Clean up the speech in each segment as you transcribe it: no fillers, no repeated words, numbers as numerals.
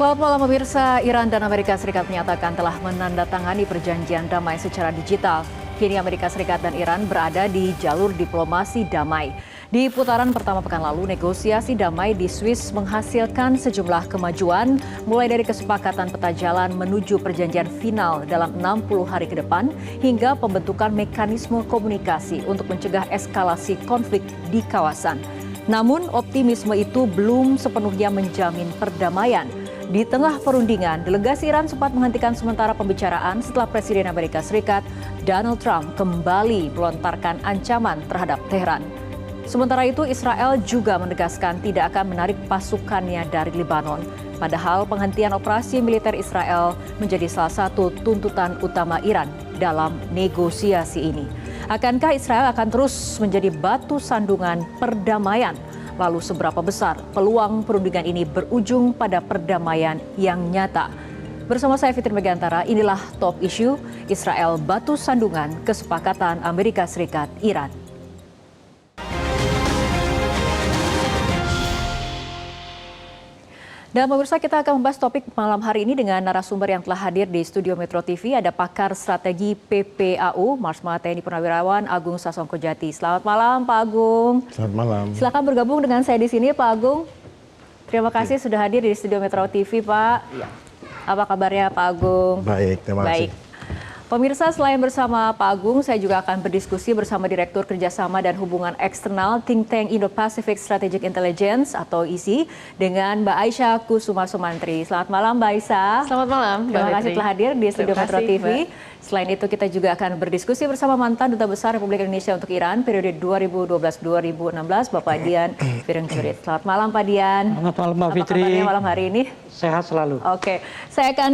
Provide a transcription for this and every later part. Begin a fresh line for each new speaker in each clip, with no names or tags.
Selamat malam pemirsa, Iran dan Amerika Serikat menyatakan telah menandatangani perjanjian damai secara digital. Kini Amerika Serikat dan Iran berada di jalur diplomasi damai. Di putaran pertama pekan lalu, negosiasi damai di Swiss menghasilkan sejumlah kemajuan, mulai dari kesepakatan peta jalan menuju perjanjian final dalam 60 hari ke depan, hingga pembentukan mekanisme komunikasi untuk mencegah eskalasi konflik di kawasan. Namun, optimisme itu belum sepenuhnya menjamin perdamaian. Di tengah perundingan, delegasi Iran sempat menghentikan sementara pembicaraan setelah Presiden Amerika Serikat Donald Trump kembali melontarkan ancaman terhadap Teheran. Sementara itu, Israel juga menegaskan tidak akan menarik pasukannya dari Lebanon. Padahal penghentian operasi militer Israel menjadi salah satu tuntutan utama Iran dalam negosiasi ini. Akankah Israel akan terus menjadi batu sandungan perdamaian? Lalu seberapa besar peluang perundingan ini berujung pada perdamaian yang nyata? Bersama saya Fitri Megantara, inilah Top Issue Israel batu sandungan kesepakatan Amerika Serikat Iran. Dan pemirsa, kita akan membahas topik malam hari ini dengan narasumber yang telah hadir di studio Metro TV. Ada pakar strategi PPAU, Marsma TNI Purnawirawan Agung Sasongkojati. Selamat malam Pak Agung.
Selamat malam.
Silakan bergabung dengan saya di sini Pak Agung. Terima kasih sudah hadir di studio Metro TV Pak. Apa kabarnya Pak Agung?
Baik, terima kasih.
Pemirsa, selain bersama Pak Agung, saya juga akan berdiskusi bersama Direktur Kerjasama dan Hubungan Eksternal Think Tank Indo-Pacific Strategic Intelligence atau ISI dengan Mbak Aisyah Kusuma Sumantri. Selamat malam Mbak Aisyah.
Selamat malam.
Terima kasih telah hadir di studio Metro TV. Selain itu kita juga akan berdiskusi bersama mantan Duta Besar Republik Indonesia untuk Iran periode 2012-2016 Bapak Dian Firengcurit. Selamat malam Pak Dian.
Selamat malam Mbak Fitri.
Apa kabarnya malam hari ini?
Sehat selalu.
Oke, saya akan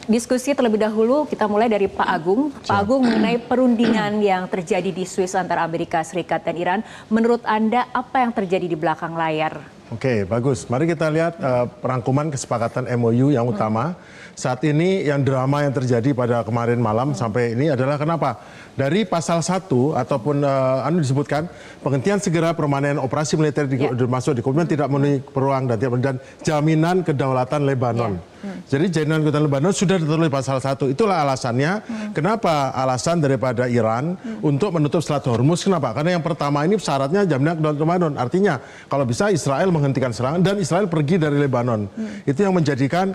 diskusi terlebih dahulu. Kita mulai dari Pak Agung. Pak Agung, mengenai perundingan yang terjadi di Swiss antara Amerika Serikat dan Iran. Menurut Anda apa yang terjadi di belakang layar?
Oke, bagus. Mari kita lihat perangkuman kesepakatan MOU yang utama. Saat ini yang drama yang terjadi pada kemarin malam sampai ini adalah kenapa? Dari pasal 1 ataupun disebutkan penghentian segera permanen operasi militer masuk di komitmen tidak memenuhi peluang dan jaminan kedaulatan Lebanon. Jadi jaminan kedaulatan Lebanon sudah ditulis pasal 1. Itulah alasannya kenapa alasan daripada Iran untuk menutup Selat Hormuz. Kenapa? Karena yang pertama ini syaratnya jaminan kedaulatan Lebanon. Artinya kalau bisa Israel menghentikan serangan dan Israel pergi dari Lebanon. Itu yang menjadikan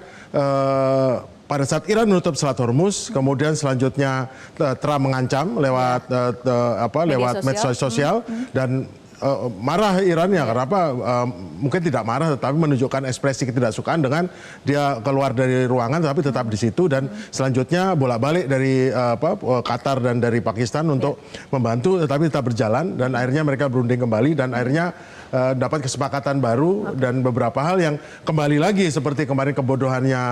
pada saat Iran menutup Selat Hormuz, kemudian selanjutnya Trump mengancam lewat lewat medsos sosial dan marah Irannya. Kenapa? Mungkin tidak marah, tetapi menunjukkan ekspresi ketidaksukaan dengan dia keluar dari ruangan, tapi tetap di situ dan selanjutnya bolak-balik dari Qatar dan dari Pakistan untuk membantu, tetapi tetap berjalan dan akhirnya mereka berunding kembali dan akhirnya dapat kesepakatan baru dan beberapa hal yang kembali lagi seperti kemarin kebodohannya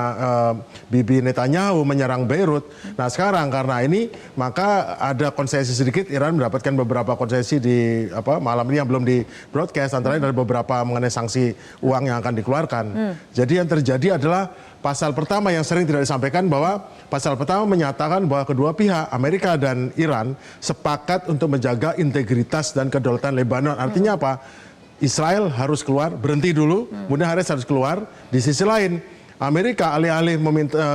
Bibi Netanyahu menyerang Beirut. Nah sekarang karena ini maka ada konsesi sedikit, Iran mendapatkan beberapa konsesi di malam ini yang belum di broadcast, antara lain ada beberapa mengenai sanksi uang yang akan dikeluarkan. Jadi yang terjadi adalah pasal pertama yang sering tidak disampaikan bahwa pasal pertama menyatakan bahwa kedua pihak Amerika dan Iran sepakat untuk menjaga integritas dan kedaulatan Lebanon. Artinya apa? Israel harus keluar, berhenti dulu, kemudian harus keluar. Di sisi lain, Amerika alih-alih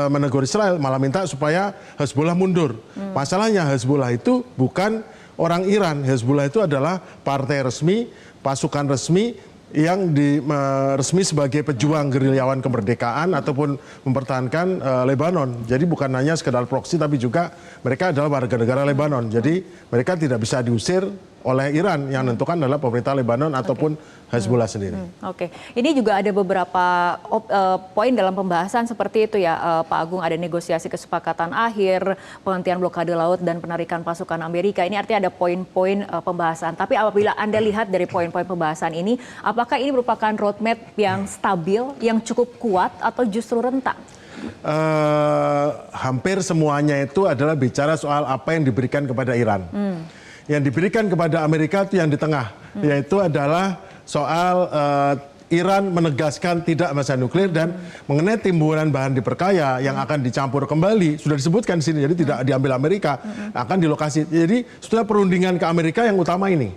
menegur Israel, malah minta supaya Hezbollah mundur. Masalahnya Hezbollah itu bukan orang Iran. Hezbollah itu adalah partai resmi, pasukan resmi yang resmi sebagai pejuang gerilyawan kemerdekaan ataupun mempertahankan Lebanon. Jadi bukan hanya sekedar proksi, tapi juga mereka adalah warga negara Lebanon. Jadi mereka tidak bisa diusir oleh Iran, yang menentukan adalah pemerintah Lebanon ataupun Hezbollah sendiri.
Ini juga ada beberapa poin dalam pembahasan seperti itu ya Pak Agung, ada negosiasi kesepakatan akhir, penghentian blokade laut dan penarikan pasukan Amerika. Ini artinya ada poin-poin pembahasan. Tapi apabila Anda lihat dari poin-poin pembahasan ini, apakah ini merupakan roadmap yang stabil, yang cukup kuat atau justru rentan?
Hampir semuanya itu adalah bicara soal apa yang diberikan kepada Iran. Yang diberikan kepada Amerika itu yang di tengah, yaitu adalah soal Iran menegaskan tidak masalah nuklir dan mengenai timbunan bahan diperkaya yang akan dicampur kembali, sudah disebutkan di sini, jadi tidak diambil Amerika, akan dilokasi. Jadi sudah perundingan ke Amerika yang utama ini.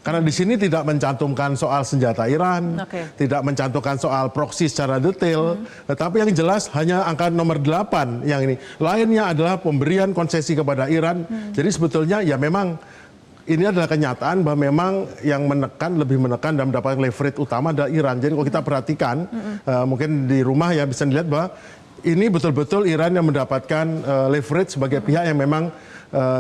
Karena di sini tidak mencantumkan soal senjata Iran, tidak mencantumkan soal proksi secara detail, tetapi yang jelas hanya angka nomor 8 yang ini. Lainnya adalah pemberian konsesi kepada Iran. Jadi sebetulnya ya memang ini adalah kenyataan bahwa memang yang lebih menekan dan mendapatkan leverage utama adalah Iran. Jadi kalau kita perhatikan, mungkin di rumah ya bisa dilihat bahwa ini betul-betul Iran yang mendapatkan leverage sebagai pihak yang memang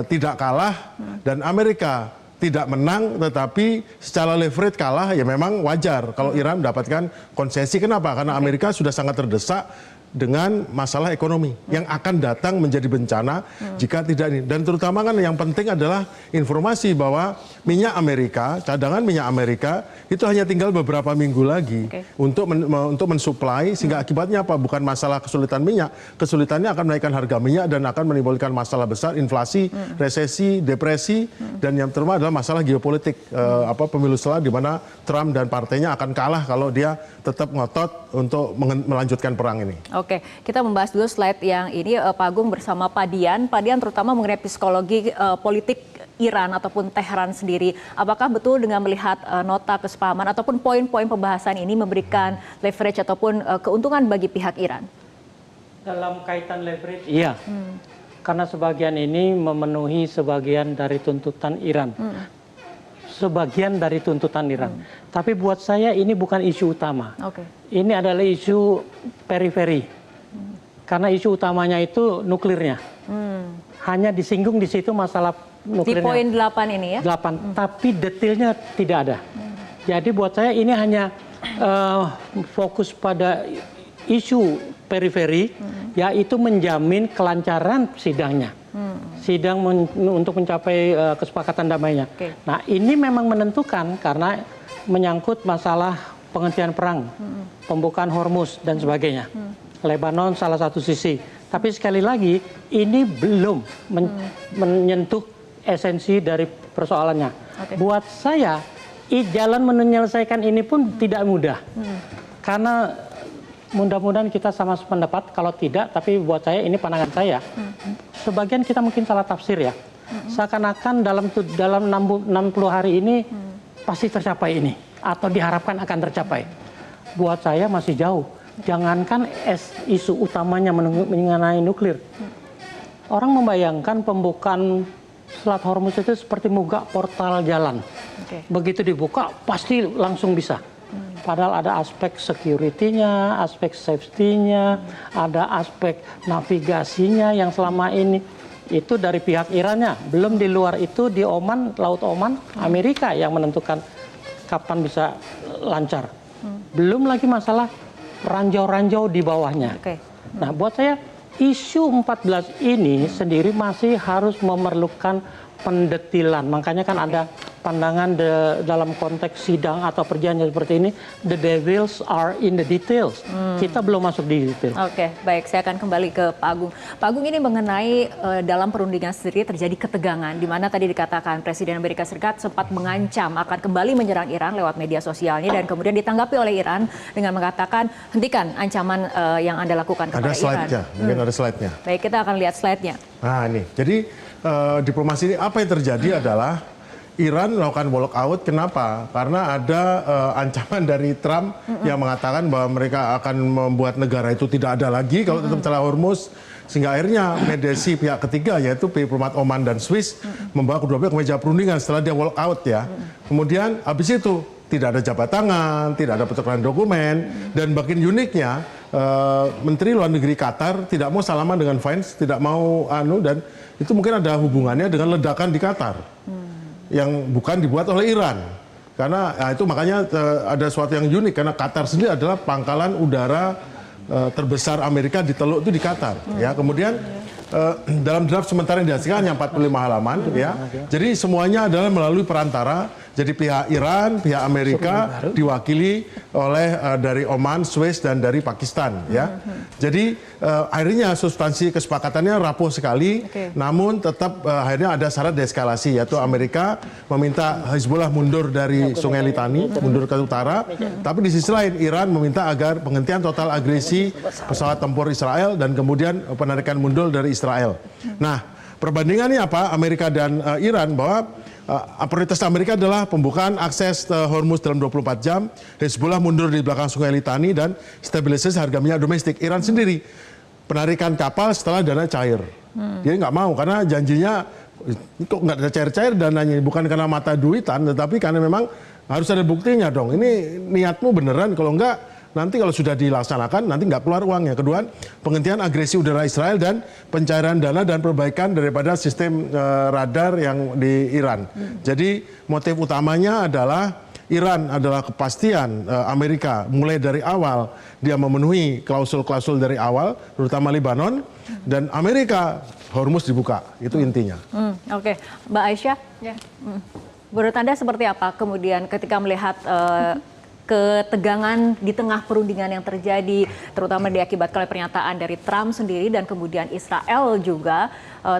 tidak kalah, dan Amerika tidak menang tetapi secara leverage kalah, ya memang wajar kalau Iran mendapatkan konsesi. Kenapa? Karena Amerika sudah sangat terdesak dengan masalah ekonomi yang akan datang menjadi bencana jika tidak ini. Dan terutama kan yang penting adalah informasi bahwa minyak Amerika, cadangan minyak Amerika itu hanya tinggal beberapa minggu lagi untuk mensuplai, sehingga akibatnya apa? Bukan masalah kesulitan minyak, kesulitannya akan menaikkan harga minyak dan akan menimbulkan masalah besar, inflasi, resesi, depresi, dan yang terutama adalah masalah geopolitik, pemilu setelah di mana Trump dan partainya akan kalah kalau dia tetap ngotot untuk melanjutkan perang ini.
Oke, kita membahas dulu slide yang ini, Pak Agung bersama Pak Dian. Pak Dian, terutama mengenai psikologi politik Iran ataupun Teheran sendiri. Apakah betul dengan melihat nota kesepahaman ataupun poin-poin pembahasan ini memberikan leverage ataupun keuntungan bagi pihak Iran?
Dalam kaitan leverage, iya. Karena sebagian ini memenuhi sebagian dari tuntutan Iran. Sebagian dari tuntutan Iran. Tapi buat saya ini bukan isu utama. Ini adalah isu periferi. Karena isu utamanya itu nuklirnya. Hanya disinggung di situ masalah nuklirnya.
Di poin 8 ini ya?
8, tapi detailnya tidak ada. Jadi buat saya ini hanya fokus pada isu periferi, yaitu menjamin kelancaran sidangnya. Sidang untuk mencapai kesepakatan damainya. Nah, ini memang menentukan karena menyangkut masalah penghentian perang, pembukaan Hormuz dan sebagainya. Lebanon salah satu sisi. Tapi sekali lagi ini belum menyentuh esensi dari persoalannya. Buat saya jalan menyelesaikan ini pun tidak mudah. Karena mudah-mudahan kita sama sependapat, kalau tidak, tapi buat saya ini pandangan saya. Sebagian kita mungkin salah tafsir ya. Seakan-akan dalam 60 hari ini pasti tercapai ini atau diharapkan akan tercapai. Buat saya masih jauh. Jangankan isu utamanya mengenai nuklir. Orang membayangkan pembukaan Selat Hormuz itu seperti buka portal jalan. Begitu dibuka pasti langsung bisa. Padahal ada aspek security-nya, aspek safety-nya, ada aspek navigasinya yang selama ini itu dari pihak Irannya. Belum di luar itu di Oman, Laut Oman, Amerika yang menentukan kapan bisa lancar. Belum lagi masalah ranjau-ranjau di bawahnya. Nah, buat saya isu 14 ini sendiri masih harus memerlukan pendetilan. Makanya kan ada pandangan dalam konteks sidang atau perjanjian seperti ini, the devils are in the details. Kita belum masuk di detail.
Oke, baik. Saya akan kembali ke Pak Agung. Pak Agung, ini mengenai dalam perundingan sendiri terjadi ketegangan, di mana tadi dikatakan Presiden Amerika Serikat sempat mengancam akan kembali menyerang Iran lewat media sosialnya, dan kemudian ditanggapi oleh Iran dengan mengatakan, hentikan ancaman yang Anda lakukan kepada Iran.
Ada slide-nya, mungkin ada slide-nya.
Baik, kita akan lihat slide-nya.
Nah ini, jadi diplomasi ini apa yang terjadi adalah Iran melakukan walkout. Kenapa? Karena ada ancaman dari Trump yang mengatakan bahwa mereka akan membuat negara itu tidak ada lagi kalau tetap celah Hormuz. Sehingga akhirnya mediasi pihak ketiga, yaitu diplomat Oman dan Swiss, membawa kedua pihak ke meja perundingan setelah dia walkout ya. Kemudian habis itu tidak ada jabat tangan, tidak ada pertukaran dokumen, dan bagian uniknya Menteri Luar Negeri Qatar tidak mau salaman dengan Vance, tidak mau dan itu mungkin ada hubungannya dengan ledakan di Qatar. Yang bukan dibuat oleh Iran. Karena itu makanya ada sesuatu yang unik, karena Qatar sendiri adalah pangkalan udara terbesar Amerika di Teluk itu di Qatar. Ya, kemudian dalam draft sementara yang dihasilkan hanya 45 halaman ya. Jadi semuanya adalah melalui perantara. Jadi pihak Iran, pihak Amerika diwakili oleh dari Oman, Swiss, dan dari Pakistan ya. Jadi akhirnya substansi kesepakatannya rapuh sekali. Namun tetap akhirnya ada syarat deeskalasi, yaitu Amerika meminta Hezbollah mundur dari Sungai Litani, mundur ke utara. Tapi di sisi lain Iran meminta agar penghentian total agresi pesawat tempur Israel dan kemudian penarikan mundur dari Israel. Nah, perbandingannya apa? Amerika dan Iran bahwa prioritas Amerika adalah pembukaan akses Hormuz dalam 24 jam, Hezbollah mundur di belakang Sungai Litani, dan stabilisasi harga minyak domestik. Iran sendiri penarikan kapal setelah dana cair. Dia nggak mau karena janjinya kok nggak ada cair-cair dananya, bukan karena mata duitan, tetapi karena memang harus ada buktinya dong. Ini niatmu beneran, kalau enggak nanti kalau sudah dilaksanakan nanti nggak keluar uangnya. Kedua, penghentian agresi udara Israel dan pencairan dana dan perbaikan daripada sistem radar yang di Iran. Jadi motif utamanya adalah Iran adalah kepastian Amerika mulai dari awal dia memenuhi klausul-klausul dari awal, terutama Lebanon, dan Amerika Hormuz dibuka, itu intinya.
Oke. Mbak Aisyah, menurut Anda seperti apa kemudian ketika melihat ketegangan di tengah perundingan yang terjadi, terutama diakibatkan oleh pernyataan dari Trump sendiri, dan kemudian Israel juga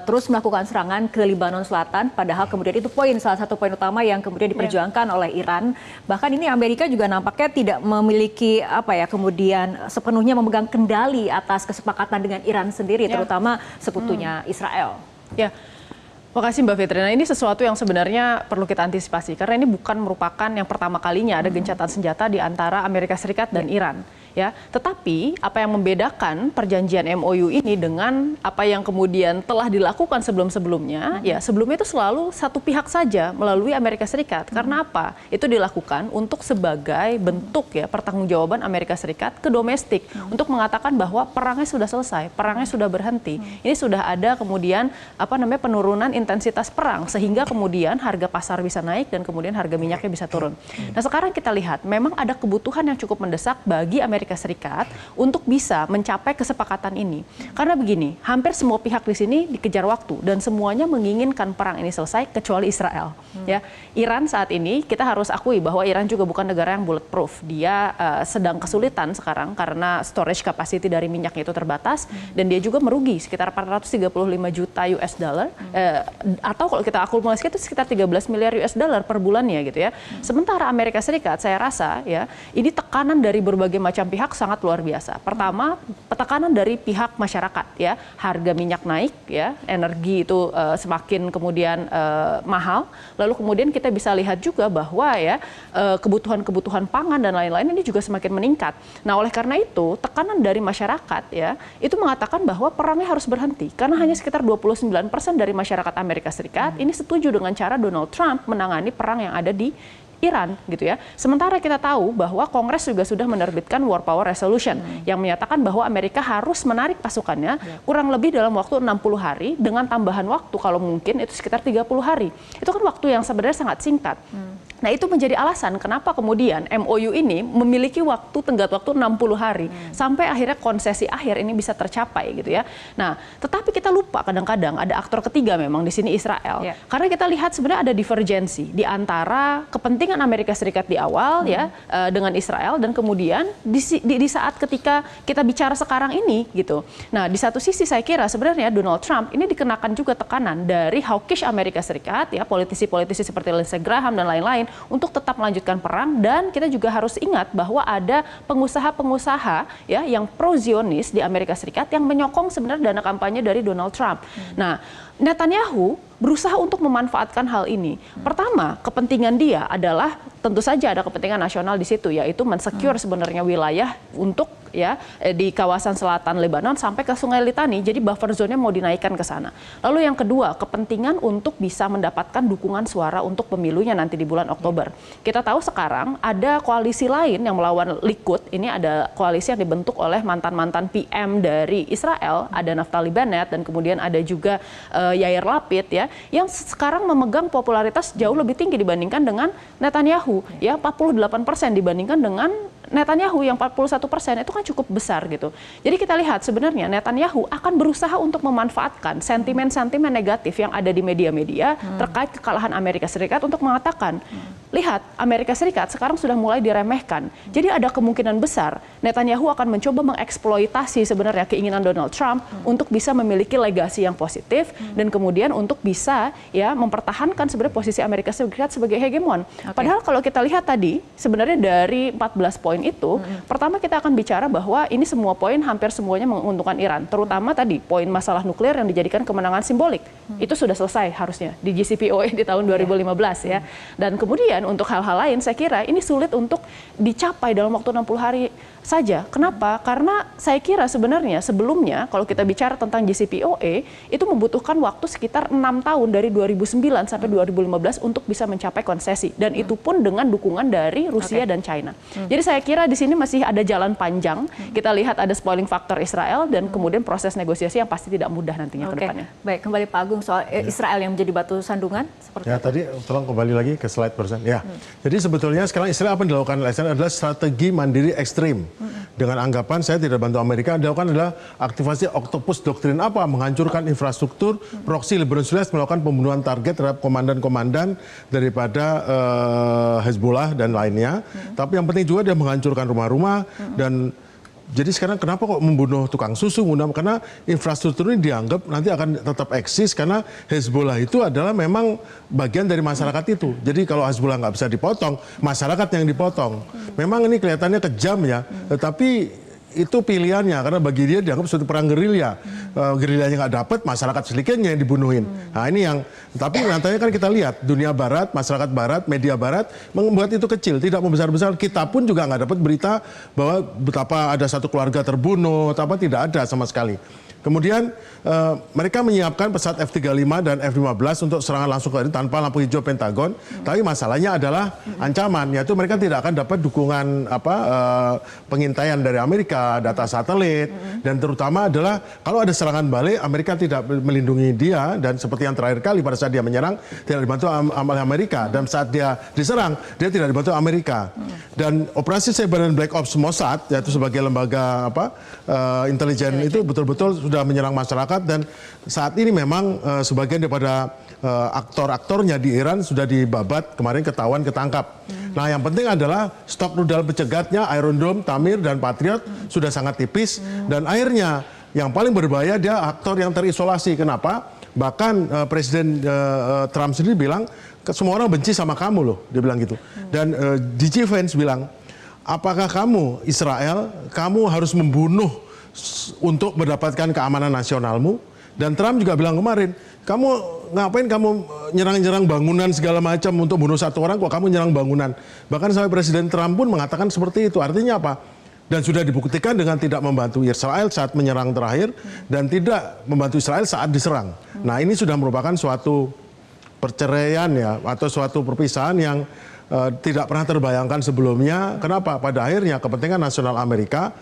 terus melakukan serangan ke Lebanon Selatan, padahal kemudian itu salah satu poin utama yang kemudian diperjuangkan oleh Iran. Bahkan ini Amerika juga nampaknya tidak memiliki kemudian sepenuhnya memegang kendali atas kesepakatan dengan Iran sendiri, terutama sekutunya Israel.
Ya. Makasih Mbak Fitri. Nah, ini sesuatu yang sebenarnya perlu kita antisipasi karena ini bukan merupakan yang pertama kalinya ada gencatan senjata di antara Amerika Serikat dan Iran. Ya, tetapi apa yang membedakan perjanjian MOU ini dengan apa yang kemudian telah dilakukan sebelum-sebelumnya, ya sebelumnya itu selalu satu pihak saja melalui Amerika Serikat. Karena apa? Itu dilakukan untuk sebagai bentuk ya pertanggungjawaban Amerika Serikat ke domestik untuk mengatakan bahwa perangnya sudah selesai, perangnya sudah berhenti. Ini sudah ada kemudian penurunan intensitas perang sehingga kemudian harga pasar bisa naik dan kemudian harga minyaknya bisa turun. Nah, sekarang kita lihat memang ada kebutuhan yang cukup mendesak bagi Amerika Serikat untuk bisa mencapai kesepakatan ini. Karena begini, hampir semua pihak di sini dikejar waktu dan semuanya menginginkan perang ini selesai kecuali Israel. Ya, Iran saat ini kita harus akui bahwa Iran juga bukan negara yang bulletproof. Dia sedang kesulitan sekarang karena storage capacity dari minyaknya itu terbatas dan dia juga merugi sekitar 435 juta US dollar atau kalau kita akumulasikan itu sekitar 13 miliar US dollar per bulannya gitu ya. Sementara Amerika Serikat saya rasa ya ini tekanan dari berbagai macam pihak sangat luar biasa. Pertama, tekanan dari pihak masyarakat ya, harga minyak naik ya, energi itu semakin kemudian mahal. Lalu kemudian kita bisa lihat juga bahwa ya kebutuhan-kebutuhan pangan dan lain-lain ini juga semakin meningkat. Nah, oleh karena itu, tekanan dari masyarakat ya, itu mengatakan bahwa perangnya harus berhenti karena hanya sekitar 29% dari masyarakat Amerika Serikat ini setuju dengan cara Donald Trump menangani perang yang ada di Iran gitu ya. Sementara kita tahu bahwa Kongres juga sudah menerbitkan War Power Resolution yang menyatakan bahwa Amerika harus menarik pasukannya kurang lebih dalam waktu 60 hari dengan tambahan waktu kalau mungkin itu sekitar 30 hari. Itu kan waktu yang sebenarnya sangat singkat. Nah, itu menjadi alasan kenapa kemudian MOU ini memiliki tenggat waktu 60 hari sampai akhirnya konsesi akhir ini bisa tercapai gitu ya. Nah, tetapi kita lupa kadang-kadang ada aktor ketiga memang di sini Israel. Karena kita lihat sebenarnya ada divergensi di antara kepentingan Amerika Serikat di awal ya dengan Israel dan kemudian di saat ketika kita bicara sekarang ini gitu. Nah, di satu sisi saya kira sebenarnya Donald Trump ini dikenakan juga tekanan dari hawkish Amerika Serikat ya, politisi-politisi seperti Lindsey Graham dan lain-lain untuk tetap melanjutkan perang, dan kita juga harus ingat bahwa ada pengusaha-pengusaha ya yang pro-Zionis di Amerika Serikat yang menyokong sebenarnya dana kampanye dari Donald Trump. Nah, Netanyahu berusaha untuk memanfaatkan hal ini. Pertama, kepentingan dia adalah tentu saja ada kepentingan nasional di situ, yaitu mensecure sebenarnya wilayah untuk ya di kawasan selatan Lebanon sampai ke Sungai Litani. Jadi buffer zone-nya mau dinaikkan ke sana. Lalu yang kedua, kepentingan untuk bisa mendapatkan dukungan suara untuk pemilunya nanti di bulan Oktober. Kita tahu sekarang ada koalisi lain yang melawan Likud. Ini ada koalisi yang dibentuk oleh mantan-mantan PM dari Israel, ada Naftali Bennett dan kemudian ada juga Yair Lapid ya, yang sekarang memegang popularitas jauh lebih tinggi dibandingkan dengan Netanyahu ya, 48% dibandingkan dengan Netanyahu yang 41%, itu kan cukup besar gitu. Jadi kita lihat sebenarnya Netanyahu akan berusaha untuk memanfaatkan sentimen-sentimen negatif yang ada di media-media terkait kekalahan Amerika Serikat untuk mengatakan, lihat Amerika Serikat sekarang sudah mulai diremehkan. Jadi ada kemungkinan besar Netanyahu akan mencoba mengeksploitasi sebenarnya keinginan Donald Trump untuk bisa memiliki legasi yang positif dan kemudian untuk bisa ya mempertahankan sebenarnya posisi Amerika Serikat sebagai hegemon. Padahal kalau kita lihat tadi sebenarnya dari 14 poin poin itu, pertama kita akan bicara bahwa ini semua poin hampir semuanya menguntungkan Iran, terutama tadi poin masalah nuklir yang dijadikan kemenangan simbolik. Itu sudah selesai harusnya di JCPOA di tahun 2015 ya. Dan kemudian untuk hal-hal lain saya kira ini sulit untuk dicapai dalam waktu 60 hari saja. Kenapa? Karena saya kira sebenarnya sebelumnya kalau kita bicara tentang JCPOA itu membutuhkan waktu sekitar 6 tahun dari 2009 sampai 2015 untuk bisa mencapai konsesi, dan itu pun dengan dukungan dari Rusia dan China. Jadi saya kira di sini masih ada jalan panjang. Kita lihat ada spoiling factor Israel dan kemudian proses negosiasi yang pasti tidak mudah nantinya ke depannya.
Baik, kembali Pak Agung soal Israel yang menjadi batu sandungan seperti
ya tadi tolong kembali lagi ke slide barusan. Ya. Jadi sebetulnya sekarang Israel apa yang dilakukan oleh Israel adalah strategi mandiri ekstrim. Dengan anggapan saya tidak bantu Amerika, yang dilakukan adalah aktivasi Octopus Doktrin apa? Menghancurkan infrastruktur, proksi Lebanon melakukan pembunuhan target terhadap komandan-komandan daripada Hezbollah dan lainnya. Tapi yang penting juga dia menghancurkan rumah-rumah dan jadi sekarang kenapa kok membunuh tukang susu? Karena infrastruktur ini dianggap nanti akan tetap eksis karena Hezbollah itu adalah memang bagian dari masyarakat itu. Jadi kalau Hezbollah nggak bisa dipotong, masyarakat yang dipotong. Memang ini kelihatannya kejam ya, tetapi itu pilihannya karena bagi dia dianggap suatu perang gerilya. Gerilyanya nggak dapat, masyarakat sedikitnya yang dibunuhin. Nah ini yang, tapi nyatanya kan kita lihat dunia barat, masyarakat barat, media barat membuat itu kecil, tidak membesar-besar. Kita pun juga nggak dapat berita bahwa betapa ada satu keluarga terbunuh, apa tidak ada sama sekali. Kemudian mereka menyiapkan pesawat F-35 dan F-15 untuk serangan langsung ke tanpa lampu hijau Pentagon. Tapi masalahnya adalah ancaman, yaitu mereka tidak akan dapat dukungan pengintaian dari Amerika, data satelit, dan terutama adalah kalau ada serangan balik, Amerika tidak melindungi dia, dan seperti yang terakhir kali pada saat dia menyerang tidak dibantu oleh Amerika, dan saat dia diserang dia tidak dibantu Amerika. Dan operasi cyber dan black ops Mossad, yaitu sebagai lembaga intelijen itu betul-betul sudah menyerang masyarakat, dan saat ini memang sebagian daripada aktor-aktornya di Iran sudah dibabat, kemarin ketahuan ketangkap. Nah yang penting adalah stok rudal pencegatnya Iron Dome, Tamir, dan Patriot sudah sangat tipis, dan akhirnya yang paling berbahaya dia aktor yang terisolasi. Kenapa? Bahkan Presiden Trump sendiri bilang semua orang benci sama kamu loh, dia bilang gitu. Dan DG Vance bilang, apakah kamu Israel, kamu harus membunuh untuk mendapatkan keamanan nasionalmu? Dan Trump juga bilang kemarin, kamu ngapain kamu nyerang-nyerang bangunan segala macam untuk bunuh satu orang, kok kamu nyerang bangunan? Bahkan sampai Presiden Trump pun mengatakan seperti itu. Artinya apa? Dan sudah dibuktikan dengan tidak membantu Israel saat menyerang terakhir dan tidak membantu Israel saat diserang. Nah ini sudah merupakan suatu perceraian ya, atau suatu perpisahan yang tidak pernah terbayangkan sebelumnya. Kenapa? Pada akhirnya kepentingan nasional Amerika,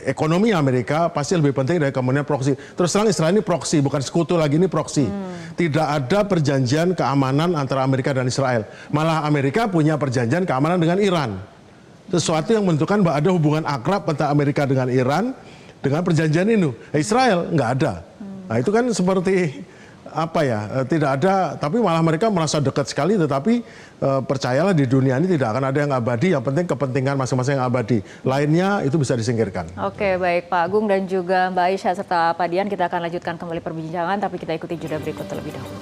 ekonomi Amerika pasti lebih penting dari kepentingan proksi. Terus terang Israel ini proksi, bukan sekutu lagi, ini proksi. Tidak ada perjanjian keamanan antara Amerika dan Israel. Malah Amerika punya perjanjian keamanan dengan Iran. Sesuatu yang menentukan bahwa ada hubungan akrab antara Amerika dengan Iran dengan perjanjian ini. Israel nggak ada. Nah itu kan seperti apa ya, tidak ada, tapi malah mereka merasa dekat sekali, tetapi percayalah di dunia ini tidak akan ada yang abadi, yang penting kepentingan masing-masing yang abadi, lainnya itu bisa disingkirkan.
Oke, baik Pak Agung dan juga Mbak Aisyah serta Pak Dian, kita akan lanjutkan kembali perbincangan, tapi kita ikuti jeda berikut terlebih dahulu.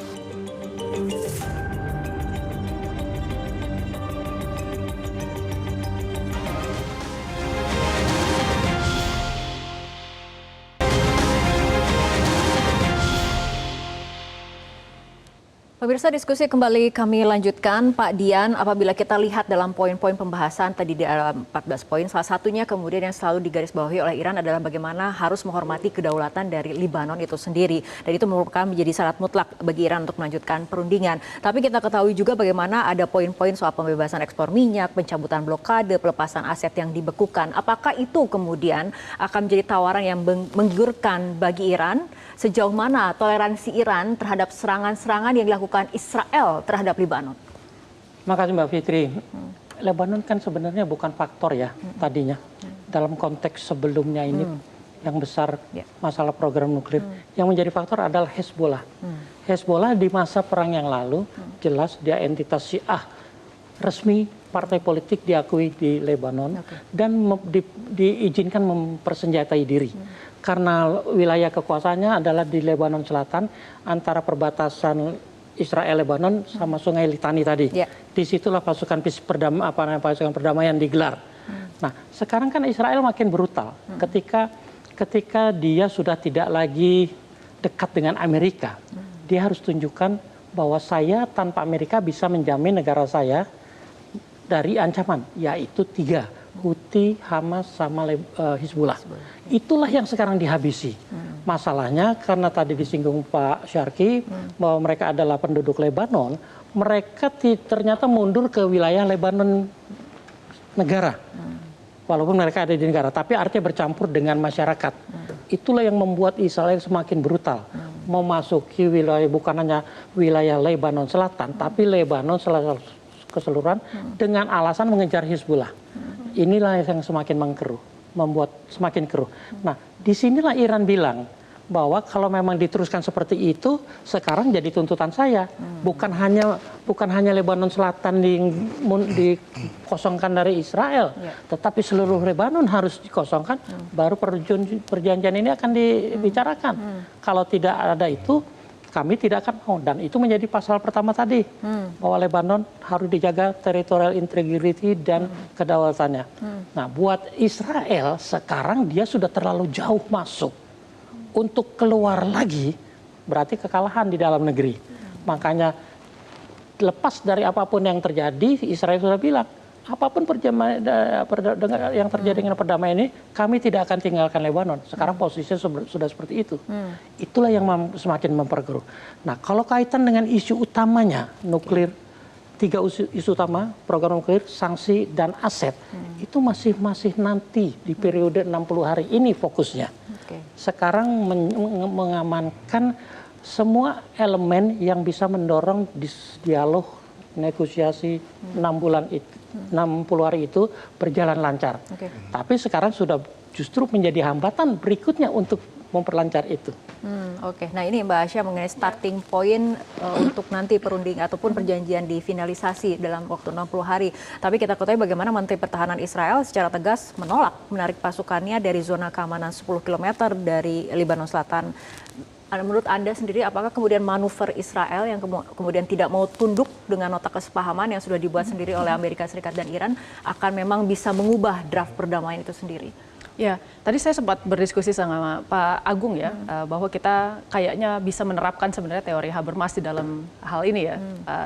Pemirsa, diskusi kembali kami lanjutkan. Pak Dian, apabila kita lihat dalam poin-poin pembahasan tadi di dalam 14 poin, salah satunya kemudian yang selalu digarisbawahi oleh Iran adalah bagaimana harus menghormati kedaulatan dari Lebanon itu sendiri. Dan itu merupakan menjadi syarat mutlak bagi Iran untuk melanjutkan perundingan. Tapi kita ketahui juga bagaimana ada poin-poin soal pembebasan ekspor minyak, pencabutan blokade, pelepasan aset yang dibekukan. Apakah itu kemudian akan menjadi tawaran yang menggiurkan bagi Iran? Sejauh mana toleransi Iran terhadap serangan-serangan yang dilakukan Israel terhadap Lebanon?
Makasih Mbak Fitri. Lebanon kan sebenarnya bukan faktor ya tadinya. Dalam konteks sebelumnya ini yang besar masalah program nuklir. Yang menjadi faktor adalah Hezbollah. Hezbollah di masa perang yang lalu jelas dia entitas Syiah resmi, partai politik diakui di Lebanon dan diizinkan mempersenjatai diri. Karena wilayah kekuasaannya adalah di Lebanon Selatan antara perbatasan Israel Lebanon sama Sungai Litani tadi. Disitulah pasukan perdamaian digelar. Nah, sekarang kan Israel makin brutal ketika dia sudah tidak lagi dekat dengan Amerika. Dia harus tunjukkan bahwa saya tanpa Amerika bisa menjamin negara saya dari ancaman, yaitu 3, Houthi, Hamas, sama Hizbullah. Itulah yang sekarang dihabisi. Masalahnya karena tadi disinggung Pak Syarki bahwa mereka adalah penduduk Lebanon, mereka ternyata mundur ke wilayah Lebanon negara. Walaupun mereka ada di negara, tapi artinya bercampur dengan masyarakat. Itulah yang membuat Israel semakin brutal. Memasuki wilayah, bukan hanya wilayah Lebanon Selatan, tapi Lebanon keseluruhan dengan alasan mengejar Hizbullah. Inilah yang semakin mengkeruh, membuat semakin keruh. Nah, disinilah Iran bilang bahwa kalau memang diteruskan seperti itu, sekarang jadi tuntutan saya. Bukan hanya Lebanon Selatan dikosongkan dari Israel, tetapi seluruh Lebanon harus dikosongkan, baru perjanjian ini akan dibicarakan. Kalau tidak ada itu, kami tidak akan mau. Dan itu menjadi pasal pertama tadi, bahwa Lebanon harus dijaga territorial integrity dan kedaulatannya. Nah, buat Israel sekarang dia sudah terlalu jauh masuk. Untuk keluar lagi berarti kekalahan di dalam negeri. Makanya lepas dari apapun yang terjadi, Israel sudah bilang, apapun yang terjadi dengan perdamaian ini, kami tidak akan tinggalkan Lebanon. Sekarang posisinya sudah seperti itu. Itulah yang semakin memperkeruh. Nah, kalau kaitan dengan isu utamanya, nuklir, 3 isu utama, program nuklir, sanksi, dan aset, itu masih nanti di periode 60 hari ini fokusnya. Sekarang mengamankan semua elemen yang bisa mendorong dialog, negosiasi 60 hari itu berjalan lancar. Tapi sekarang sudah justru menjadi hambatan berikutnya untuk memperlancar itu.
Nah ini Mbak Asya mengenai starting point untuk nanti perundingan ataupun perjanjian difinalisasi dalam waktu 60 hari. Tapi kita ketahui bagaimana Menteri Pertahanan Israel secara tegas menolak menarik pasukannya dari zona keamanan 10 km dari Lebanon Selatan. Menurut Anda sendiri, apakah kemudian manuver Israel yang kemudian tidak mau tunduk dengan nota kesepahaman yang sudah dibuat sendiri oleh Amerika Serikat dan Iran akan memang bisa mengubah draft perdamaian itu sendiri?
Ya, tadi saya sempat berdiskusi sama Pak Agung ya, bahwa kita kayaknya bisa menerapkan sebenarnya teori Habermas di dalam hal ini ya,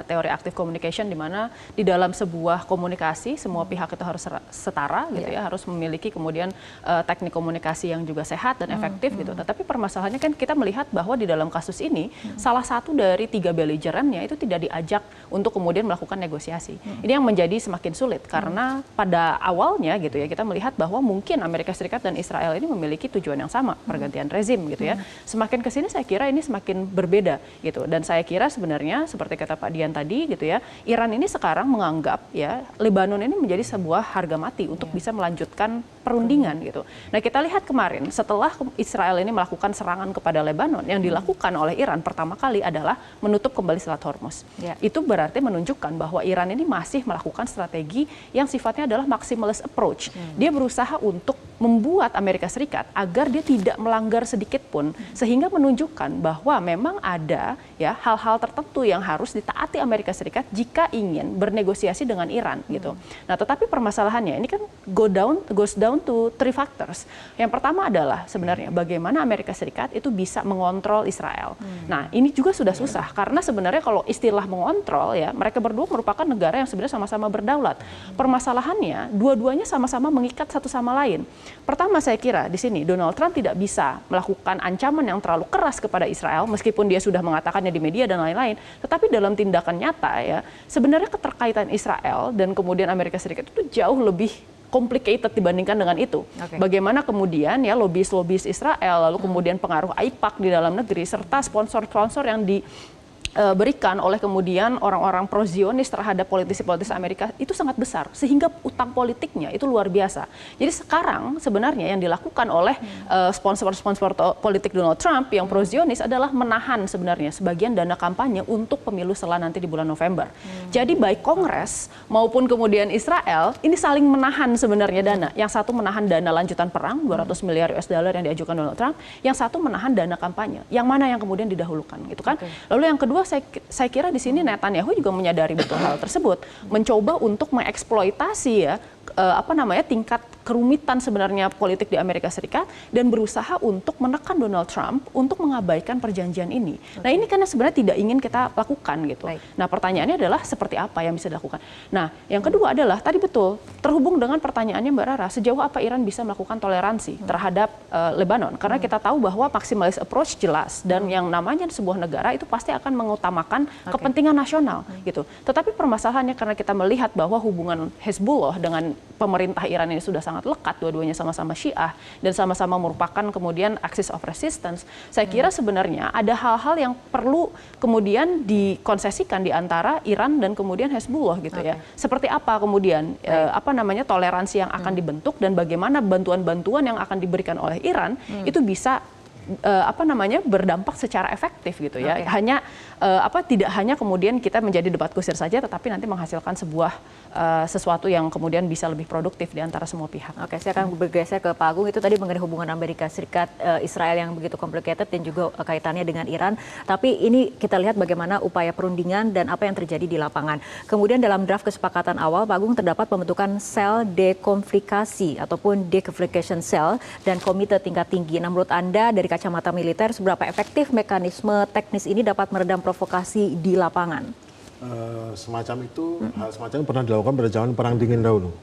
teori active communication, di mana di dalam sebuah komunikasi semua pihak itu harus setara gitu ya, harus memiliki kemudian teknik komunikasi yang juga sehat dan efektif gitu. Tetapi permasalahannya kan kita melihat bahwa di dalam kasus ini salah satu dari 3 belligerentnya itu tidak diajak untuk kemudian melakukan negosiasi. Ini yang menjadi semakin sulit karena pada awalnya gitu ya kita melihat bahwa mungkin Amerika Serikat dan Israel ini memiliki tujuan yang sama, pergantian rezim gitu ya. Semakin kesini saya kira ini semakin berbeda gitu. Dan saya kira sebenarnya seperti kata Pak Dian tadi gitu ya, Iran ini sekarang menganggap ya Lebanon ini menjadi sebuah harga mati untuk bisa melanjutkan perundingan gitu. Nah kita lihat kemarin setelah Israel ini melakukan serangan kepada Lebanon, yang dilakukan oleh Iran pertama kali adalah menutup kembali Selat Hormuz. Itu berarti menunjukkan bahwa Iran ini masih melakukan strategi yang sifatnya adalah maximalist approach. Dia berusaha untuk membuat Amerika Serikat agar dia tidak melanggar sedikit pun, sehingga menunjukkan bahwa memang ada ya hal-hal tertentu yang harus ditaati Amerika Serikat jika ingin bernegosiasi dengan Iran gitu. Nah, tetapi permasalahannya ini kan goes down to 3 factors. Yang pertama adalah sebenarnya bagaimana Amerika Serikat itu bisa mengontrol Israel. Nah, ini juga sudah susah karena sebenarnya kalau istilah mengontrol ya, mereka berdua merupakan negara yang sebenarnya sama-sama berdaulat. Permasalahannya dua-duanya sama-sama mengikat satu sama lain. Pertama saya kira di sini Donald Trump tidak bisa melakukan ancaman yang terlalu keras kepada Israel meskipun dia sudah mengatakannya di media dan lain-lain, tetapi dalam tindakan nyata ya sebenarnya keterkaitan Israel dan kemudian Amerika Serikat itu jauh lebih complicated dibandingkan dengan itu. Bagaimana kemudian ya lobis-lobis Israel lalu kemudian pengaruh AIPAC di dalam negeri serta sponsor-sponsor yang diberikan oleh kemudian orang-orang pro-Zionis terhadap politisi-politisi Amerika itu sangat besar sehingga utang politiknya itu luar biasa. Jadi sekarang sebenarnya yang dilakukan oleh sponsor-sponsor politik Donald Trump yang pro-Zionis adalah menahan sebenarnya sebagian dana kampanye untuk pemilu setelah nanti di bulan November. Jadi baik Kongres maupun kemudian Israel ini saling menahan sebenarnya dana. Yang satu menahan dana lanjutan perang 200 miliar US dollar yang diajukan Donald Trump, yang satu menahan dana kampanye. Yang mana yang kemudian didahulukan gitu kan? Lalu yang kedua saya kira di sini Netanyahu juga menyadari betul hal tersebut, mencoba untuk mengeksploitasi ya tingkat kerumitan sebenarnya politik di Amerika Serikat dan berusaha untuk menekan Donald Trump untuk mengabaikan perjanjian ini. Nah, ini kan sebenarnya tidak ingin kita lakukan gitu. Nah, pertanyaannya adalah seperti apa yang bisa dilakukan. Nah, yang kedua adalah tadi betul terhubung dengan pertanyaannya Mbak Rara, sejauh apa Iran bisa melakukan toleransi terhadap Lebanon? Karena kita tahu bahwa maximalist approach jelas dan yang namanya sebuah negara itu pasti akan mengutamakan kepentingan nasional gitu. Tetapi permasalahannya karena kita melihat bahwa hubungan Hezbollah dengan pemerintah Iran ini sudah sangat lekat, dua-duanya sama-sama Syiah dan sama-sama merupakan kemudian axis of resistance. Saya kira sebenarnya ada hal-hal yang perlu kemudian dikonsesikan di antara Iran dan kemudian Hezbollah gitu ya. Seperti apa kemudian toleransi yang akan dibentuk dan bagaimana bantuan-bantuan yang akan diberikan oleh Iran itu bisa berdampak secara efektif gitu ya. Tidak hanya kemudian kita menjadi debat kusir saja, tetapi nanti menghasilkan sebuah sesuatu yang kemudian bisa lebih produktif di antara semua pihak.
Oke, saya akan bergeser ke Pak Agung. Itu tadi mengenai hubungan Amerika Serikat Israel yang begitu complicated dan juga kaitannya dengan Iran. Tapi ini kita lihat bagaimana upaya perundingan dan apa yang terjadi di lapangan. Kemudian dalam draft kesepakatan awal, Pak Agung, terdapat pembentukan sel dekonflikasi ataupun deconfliction cell dan komite tingkat tinggi. Nah, menurut Anda dari kacamata militer, seberapa efektif mekanisme teknis ini dapat meredam provokasi di lapangan?
Semacam itu, hal semacam itu pernah dilakukan pada zaman Perang Dingin dahulu.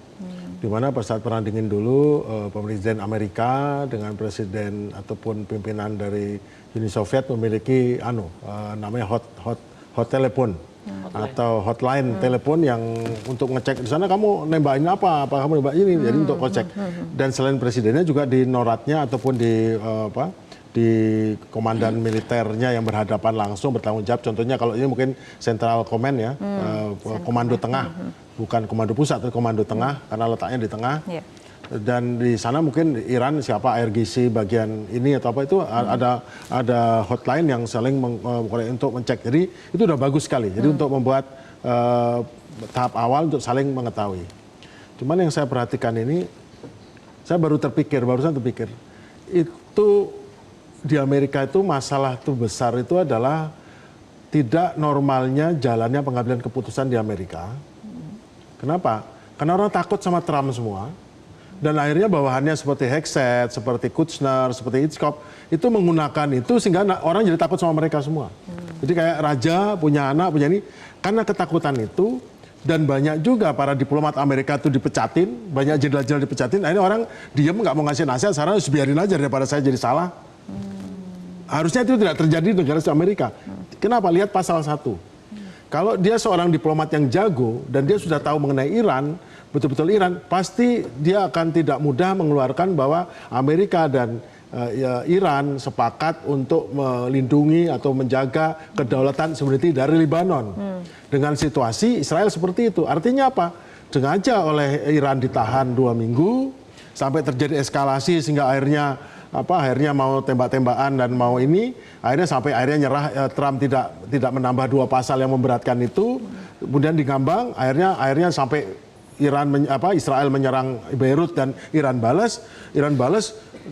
Di mana pada saat Perang Dingin dulu, Presiden Amerika dengan presiden ataupun pimpinan dari Uni Soviet memiliki namanya hot telepon atau hotline telepon yang untuk ngecek di sana kamu nembakin apa kamu nembak ini, jadi untuk ngecek. Dan selain presidennya juga di noratnya ataupun di komandan militernya yang berhadapan langsung bertanggung jawab. Contohnya kalau ini mungkin Central Command ya, komando tengah, bukan komando pusat, tapi komando tengah karena letaknya di tengah. Dan di sana mungkin Iran siapa IRGC bagian ini atau apa itu ada hotline yang saling untuk mencek. Jadi itu udah bagus sekali. Jadi untuk membuat tahap awal untuk saling mengetahui. Cuman yang saya perhatikan ini, saya barusan terpikir itu di Amerika itu masalah besar itu adalah tidak normalnya jalannya pengambilan keputusan di Amerika. Kenapa? Karena orang takut sama Trump semua. Dan akhirnya bawahannya seperti Hegseth, seperti Kushner, seperti Hitchcock, itu menggunakan itu sehingga orang jadi takut sama mereka semua. Jadi kayak raja, punya anak, punya ini. Karena ketakutan itu, dan banyak juga para diplomat Amerika itu dipecatin, banyak jenderal-jenderal dipecatin, akhirnya orang diam nggak mau ngasih nasihat, sekarang harus biarin aja daripada saya jadi salah. Harusnya itu tidak terjadi di negara Amerika. Kenapa? Lihat pasal 1. Kalau dia seorang diplomat yang jago dan dia sudah tahu mengenai Iran, betul-betul Iran, pasti dia akan tidak mudah mengeluarkan bahwa Amerika dan Iran sepakat untuk melindungi atau menjaga kedaulatan sovereignty dari Lebanon. Dengan situasi Israel seperti itu. Artinya apa? Sengaja oleh Iran ditahan 2 minggu, sampai terjadi eskalasi sehingga akhirnya mau tembak-tembakan dan mau ini, akhirnya nyerah. Trump tidak menambah 2 pasal yang memberatkan itu, kemudian digambang, akhirnya sampai Israel menyerang Beirut dan Iran balas,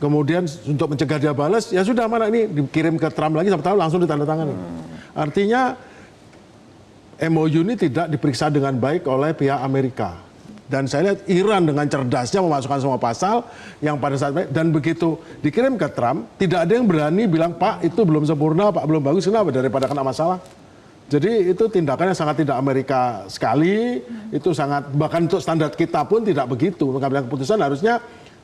kemudian untuk mencegah dia balas, ya sudah mana ini dikirim ke Trump lagi, sampai tahu langsung ditandatangani. Artinya MOU ini tidak diperiksa dengan baik oleh pihak Amerika. Dan saya lihat Iran dengan cerdasnya memasukkan semua pasal yang pada saat dan begitu dikirim ke Trump, tidak ada yang berani bilang, Pak itu belum sempurna, Pak belum bagus, kenapa? Daripada kena masalah. Jadi itu tindakannya sangat tidak Amerika sekali, itu sangat, bahkan untuk standar kita pun tidak begitu. Mengambil keputusan harusnya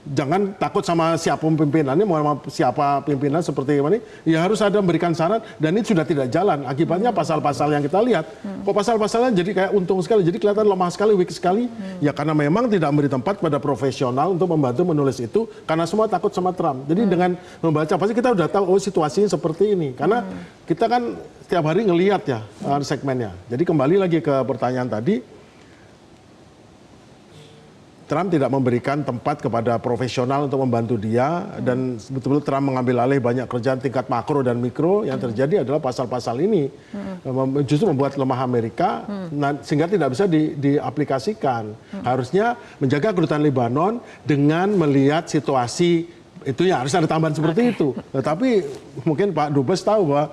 jangan takut sama siapa pimpinannya, mau sama siapa pimpinan seperti ini, ya harus ada memberikan saran, dan ini sudah tidak jalan. Akibatnya pasal-pasal yang kita lihat, kok pasal-pasalnya jadi kayak untung sekali, jadi kelihatan lemah sekali, weak sekali, ya karena memang tidak memberi tempat pada profesional untuk membantu menulis itu, karena semua takut sama Trump. Jadi dengan membaca, pasti kita udah tahu, oh situasinya seperti ini, karena kita kan setiap hari ngelihat ya segmennya. Jadi kembali lagi ke pertanyaan tadi, Trump tidak memberikan tempat kepada profesional untuk membantu dia, dan betul-betul Trump mengambil alih banyak kerjaan tingkat makro dan mikro. Yang terjadi adalah pasal-pasal ini justru membuat lemah Amerika, sehingga tidak bisa diaplikasikan. Harusnya menjaga kedutaan Lebanon dengan melihat situasi itu, ya harus ada tambahan seperti itu. Tetapi mungkin Pak Dubes tahu bahwa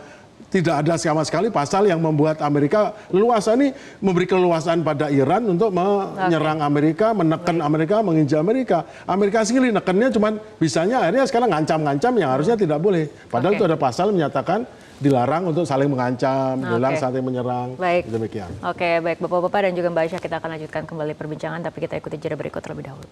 tidak ada sama sekali pasal yang membuat Amerika leluasa. Ini memberi keleluasaan pada Iran untuk menyerang Amerika, menekan Amerika, menginjak Amerika. Amerika sendiri nekennya cuman bisanya akhirnya sekarang ngancam-ngancam yang harusnya tidak boleh. Padahal itu ada pasal menyatakan dilarang untuk saling mengancam, dilarang saling menyerang.
Baik.
Demikian.
Oke, baik Bapak-Bapak dan juga Mbak Aisyah, kita akan lanjutkan kembali perbincangan, tapi kita ikuti jeda berikut terlebih dahulu.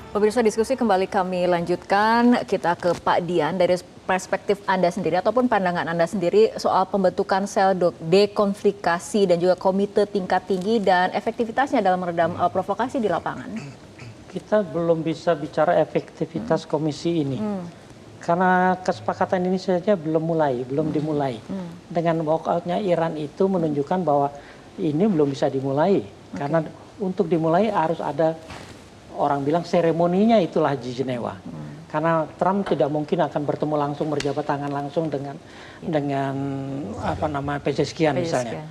Pemirsa, diskusi kembali kami lanjutkan. Kita ke Pak Dian, dari perspektif Anda sendiri ataupun pandangan Anda sendiri soal pembentukan sel dekonflikasi dan juga komite tingkat tinggi dan efektivitasnya dalam meredam provokasi di lapangan.
Kita belum bisa bicara efektivitas komisi ini. Karena kesepakatan ini saja belum dimulai. Dengan walkoutnya Iran itu menunjukkan bahwa ini belum bisa dimulai. Karena untuk dimulai harus ada, orang bilang seremoninya itulah di Jenewa. Karena Trump tidak mungkin akan bertemu langsung, berjabat tangan langsung dengan Pezeshkian misalnya.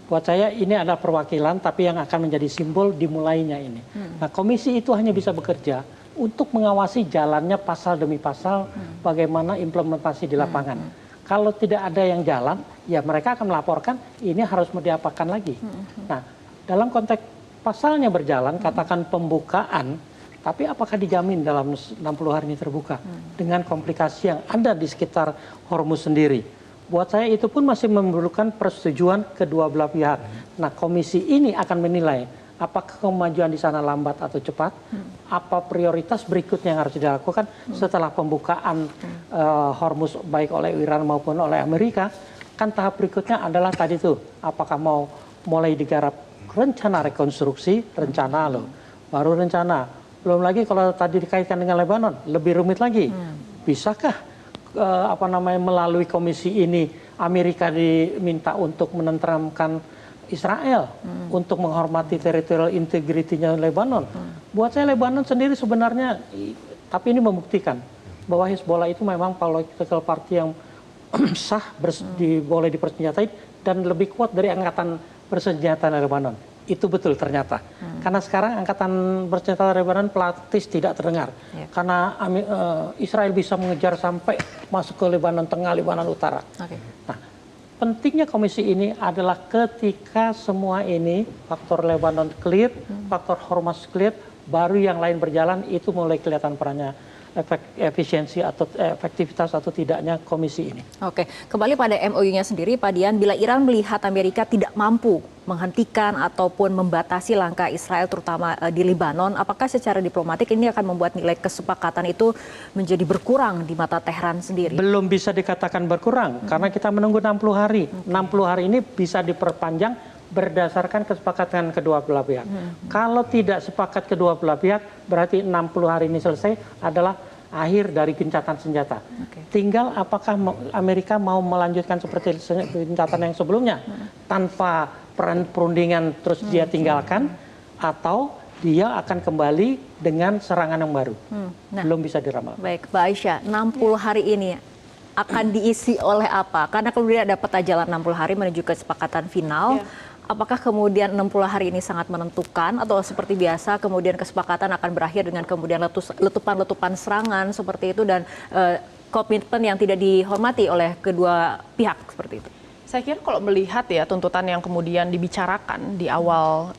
Buat saya ini adalah perwakilan, tapi yang akan menjadi simbol dimulainya ini. Nah, komisi itu hanya bisa bekerja untuk mengawasi jalannya pasal demi pasal, bagaimana implementasi di lapangan. Kalau tidak ada yang jalan, ya mereka akan melaporkan ini harus diapakan lagi. Nah, dalam konteks pasalnya berjalan, katakan pembukaan, tapi apakah dijamin dalam 60 hari ini terbuka dengan komplikasi yang ada di sekitar Hormuz sendiri? Buat saya itu pun masih memerlukan persetujuan kedua belah pihak. Nah, komisi ini akan menilai apakah kemajuan di sana lambat atau cepat, apa prioritas berikutnya yang harus dilakukan setelah pembukaan Hormuz baik oleh Iran maupun oleh Amerika. Kan tahap berikutnya adalah tadi tuh, apakah mau mulai digarap rencana rekonstruksi, rencana loh, baru rencana. Belum lagi kalau tadi dikaitkan dengan Lebanon, lebih rumit lagi. Bisakah melalui komisi ini Amerika diminta untuk menenteramkan Israel, untuk menghormati territorial integrity-nya Lebanon? Buat saya Lebanon sendiri sebenarnya, tapi ini membuktikan bahwa Hezbollah itu memang political party yang sah, boleh dipersenjatai dan lebih kuat dari angkatan bersenjata Lebanon. Itu betul ternyata. Karena sekarang angkatan bersenjata Lebanon praktis tidak terdengar. Karena Israel bisa mengejar sampai masuk ke Lebanon Tengah, Lebanon Utara. Nah, pentingnya komisi ini adalah ketika semua ini, faktor Lebanon clear, faktor Hormuz clear, baru yang lain berjalan, itu mulai kelihatan perannya, efisiensi atau efektivitas atau tidaknya komisi ini.
Oke, kembali pada MOU-nya sendiri, Pak Dian, bila Iran melihat Amerika tidak mampu menghentikan ataupun membatasi langkah Israel terutama di Lebanon, apakah secara diplomatik ini akan membuat nilai kesepakatan itu menjadi berkurang di mata Tehran sendiri?
Belum bisa dikatakan berkurang, karena kita menunggu 60 hari. 60 hari ini bisa diperpanjang berdasarkan kesepakatan kedua belah pihak. Kalau tidak sepakat kedua belah pihak, berarti 60 hari ini selesai adalah akhir dari gencatan senjata. Tinggal apakah Amerika mau melanjutkan seperti gencatan yang sebelumnya tanpa perundingan terus dia tinggalkan, atau dia akan kembali dengan serangan yang baru. Belum bisa diramal.
Baik, Mbak Aisyah, 60 hari ini akan diisi oleh apa? Karena kemudian ada peta jalan 60 hari menuju kesepakatan final. Apakah kemudian 60 hari ini sangat menentukan atau seperti biasa kemudian kesepakatan akan berakhir dengan kemudian letupan-letupan serangan seperti itu dan komitmen yang tidak dihormati oleh kedua pihak seperti itu?
Saya kira kalau melihat ya tuntutan yang kemudian dibicarakan di awal